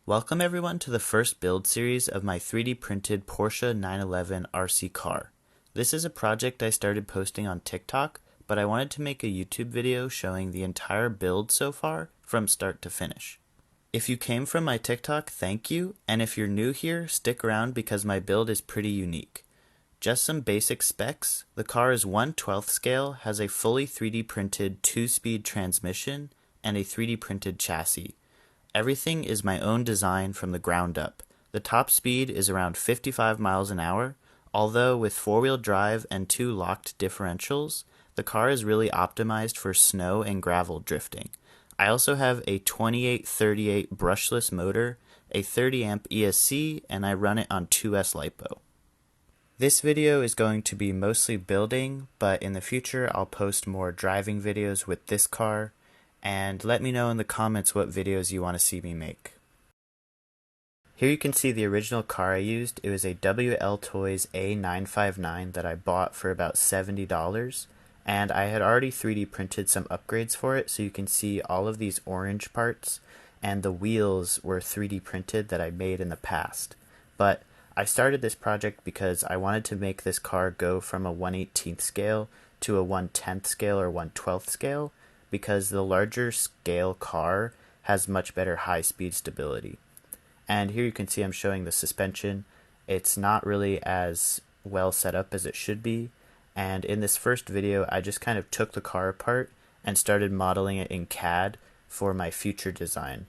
Welcome everyone to the first build series of my 3D printed Porsche 911 RC car. This is a project I started posting on TikTok, but I wanted to make a YouTube video showing the entire build so far from start to finish. If you came from my TikTok, thank you, and if you're new here, stick around because my build is pretty unique. Just some basic specs: the car is 1/12 scale, has a fully 3D printed 2-speed transmission, and a 3D printed chassis. Everything is my own design from the ground up. The top speed is around 55 miles an hour, although with 4-wheel drive and 2 locked differentials, the car is really optimized for snow and gravel drifting. I also have a 2838 brushless motor, a 30 amp ESC, and I run it on 2S Lipo. This video is going to be mostly building, but in the future I'll post more driving videos with this car, and let me know in the comments what videos you want to see me make. Here you can see the original car I used. It was a WL Toys A959 that I bought for about $70, and I had already 3D printed some upgrades for it, so you can see all of these orange parts, and the wheels were 3D printed that I made in the past. But I started this project because I wanted to make this car go from a 1/18th scale to a 1/10th scale or 1/12th scale, because the larger scale car has much better high-speed stability. And here you can see I'm showing the suspension. It's not really as well set up as it should be, and in this first video I just kind of took the car apart and started modeling it in CAD for my future design.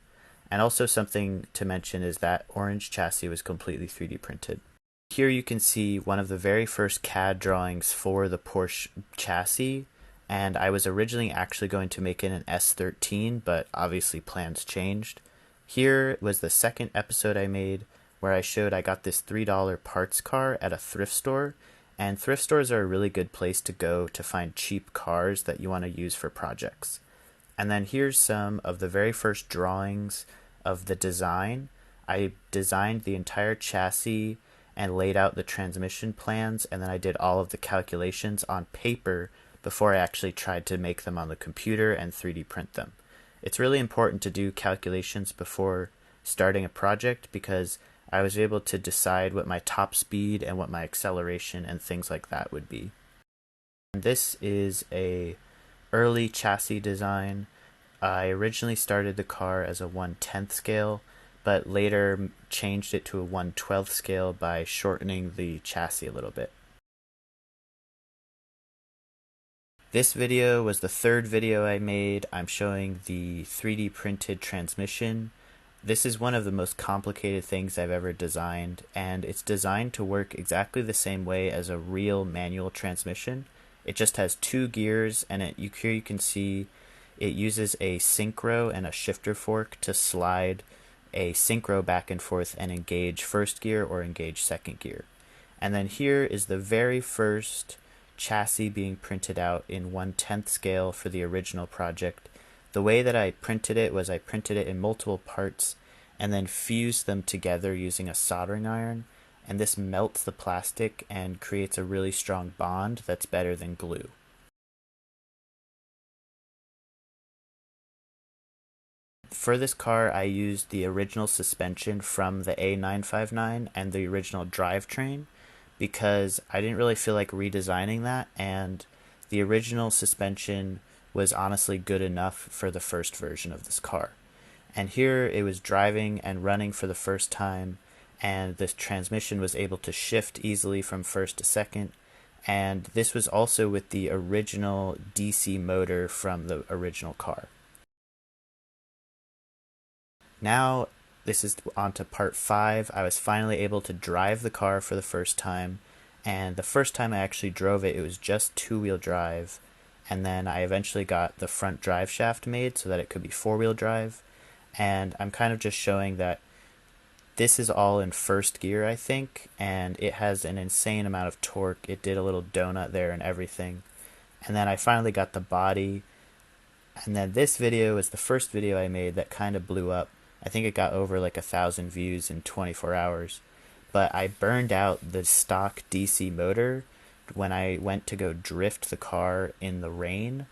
And also something to mention is that orange chassis was completely 3D printed. Here you can see one of the very first CAD drawings for the Porsche chassis, and I was originally actually going to make it an S13, but obviously plans changed. Here was the second episode I made where I showed I got this $3 parts car at a thrift store, and thrift stores are a really good place to go to find cheap cars that you want to use for projects. And then here's some of the very first drawings of the design. I designed the entire chassis and laid out the transmission plans, and then I did all of the calculations on paper before I actually tried to make them on the computer and 3D print them. It's really important to do calculations before starting a project because I was able to decide what my top speed and what my acceleration and things like that would be. And this is a early chassis design. I originally started the car as a 1/10th scale, but later changed it to a 1/12th scale by shortening the chassis a little bit. This video was the third video I made. I'm showing the 3D printed transmission. This is one of the most complicated things I've ever designed, and it's designed to work exactly the same way as a real manual transmission. It just has 2 gears, and here you can see it uses a synchro and a shifter fork to slide a synchro back and forth and engage first gear or engage second gear. And then here is the very first chassis being printed out in 1/10th scale for the original project. The way that I printed it was I printed it in multiple parts and then fused them together using a soldering iron, and this melts the plastic and creates a really strong bond that's better than glue. For this car I used the original suspension from the A959 and the original drivetrain, because I didn't really feel like redesigning that, and the original suspension was honestly good enough for the first version of this car. And here it was driving and running for the first time, and this transmission was able to shift easily from first to second, and this was also with the original DC motor from the original car. Now this is on to part 5. I was finally able to drive the car for the first time, and the first time I actually drove it, it was just 2-wheel drive, and then I eventually got the front drive shaft made so that it could be 4-wheel drive, and I'm kind of just showing that this is all in first gear, I think, and it has an insane amount of torque. It did a little donut there and everything. And then I finally got the body, and then this video is the first video I made that kind of blew up. I think it got over like 1,000 views in 24 hours. But I burned out the stock DC motor when I went to go drift the car in the rain,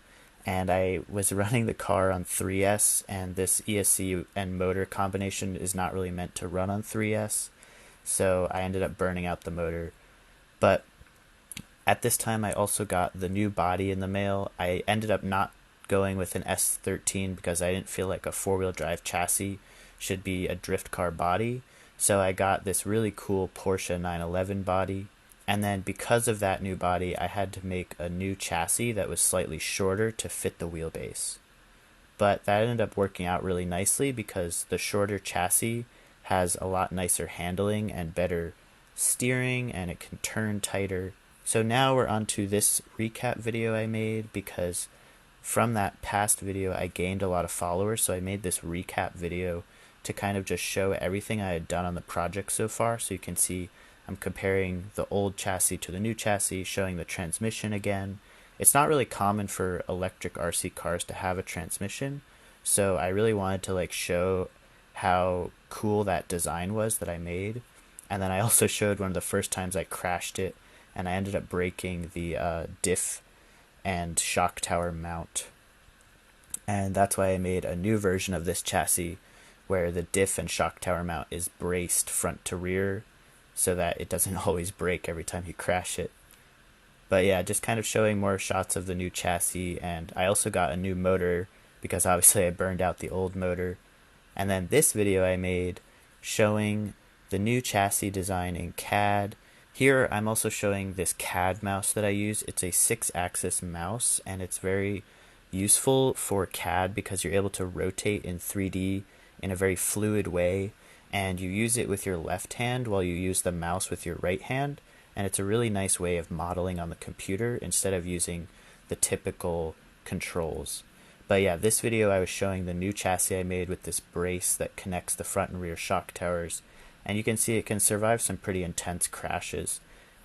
and I was running the car on 3S, and this ESC and motor combination is not really meant to run on 3S, so I ended up burning out the motor. But at this time, I also got the new body in the mail. I ended up not going with an S13 because I didn't feel like a four-wheel drive chassis should be a drift car body. So I got this really cool Porsche 911 body. And then because of that new body, I had to make a new chassis that was slightly shorter to fit the wheelbase. But that ended up working out really nicely because the shorter chassis has a lot nicer handling and better steering, and it can turn tighter. So now we're on to this recap video I made, because from that past video I gained a lot of followers, so I made this recap video to kind of just show everything I had done on the project so far. So you can see I'm comparing the old chassis to the new chassis, showing the transmission again. It's not really common for electric RC cars to have a transmission, so I really wanted to show how cool that design was that I made. And then I also showed one of the first times I crashed it, and I ended up breaking the diff and shock tower mount. And that's why I made a new version of this chassis where the diff and shock tower mount is braced front to rear so that it doesn't always break every time you crash it. But yeah, just kind of showing more shots of the new chassis, and I also got a new motor because obviously I burned out the old motor. And then this video I made showing the new chassis design in CAD. Here I'm also showing this CAD mouse that I use. It's a 6-axis mouse, and it's very useful for CAD because you're able to rotate in 3D in a very fluid way, and you use it with your left hand while you use the mouse with your right hand, and it's a really nice way of modeling on the computer instead of using the typical controls. But yeah, this video I was showing the new chassis I made with this brace that connects the front and rear shock towers, and you can see it can survive some pretty intense crashes.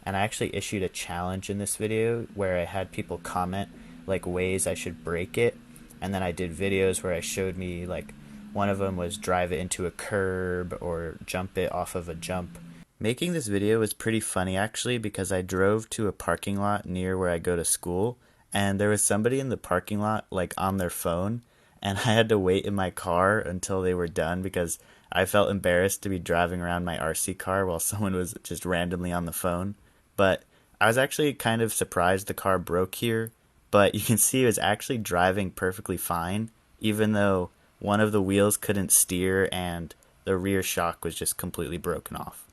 And I actually issued a challenge in this video where I had people comment ways I should break it, and then I did videos where I showed me one of them was drive it into a curb or jump it off of a jump. Making this video was pretty funny actually, because I drove to a parking lot near where I go to school, and there was somebody in the parking lot on their phone, and I had to wait in my car until they were done because I felt embarrassed to be driving around my RC car while someone was just randomly on the phone. But I was actually kind of surprised the car broke here, but you can see it was actually driving perfectly fine, even though one of the wheels couldn't steer and the rear shock was just completely broken off.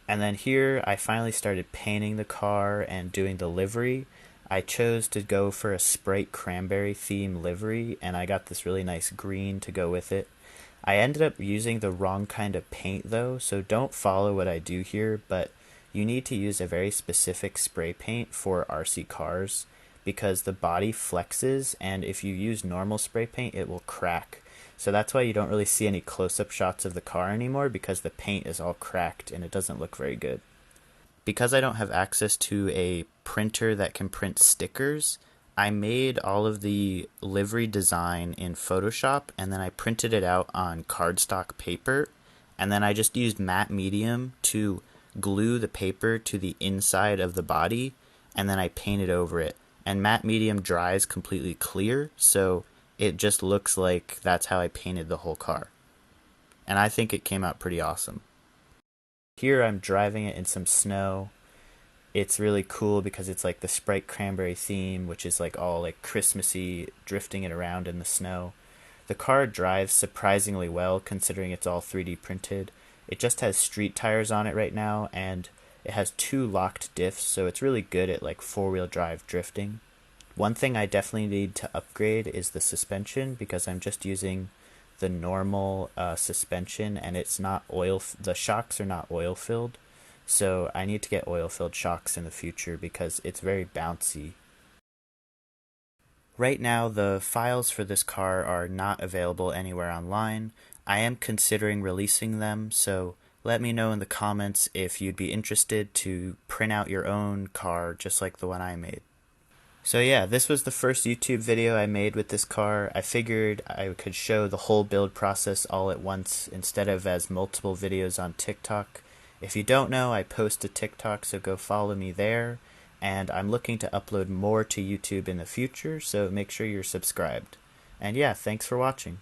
And then here I finally started painting the car and doing the livery. I chose to go for a Sprite Cranberry theme livery, and I got this really nice green to go with it. I ended up using the wrong kind of paint though, so don't follow what I do here, but you need to use a very specific spray paint for RC cars because the body flexes, and if you use normal spray paint it will crack. So that's why you don't really see any close-up shots of the car anymore, because the paint is all cracked and it doesn't look very good. Because I don't have access to a printer that can print stickers, I made all of the livery design in Photoshop, and then I printed it out on cardstock paper, and then I just used matte medium to glue the paper to the inside of the body, and then I painted over it. And matte medium dries completely clear, so it just looks like that's how I painted the whole car. And I think it came out pretty awesome. Here I'm driving it in some snow. It's really cool because it's the Sprite Cranberry theme, which is all Christmassy, drifting it around in the snow. The car drives surprisingly well considering it's all 3D printed. It just has street tires on it right now, and it has 2 locked diffs, so it's really good at 4-wheel drive drifting. One thing I definitely need to upgrade is the suspension, because I'm just using the normal suspension, and it's not the shocks are not oil filled, so I need to get oil filled shocks in the future because it's very bouncy. Right now the files for this car are not available anywhere online. I am considering releasing them, so let me know in the comments if you'd be interested to print out your own car just like the one I made. So yeah, this was the first YouTube video I made with this car. I figured I could show the whole build process all at once instead of as multiple videos on TikTok. If you don't know, I post to TikTok, so go follow me there. And I'm looking to upload more to YouTube in the future, so make sure you're subscribed. And yeah, thanks for watching.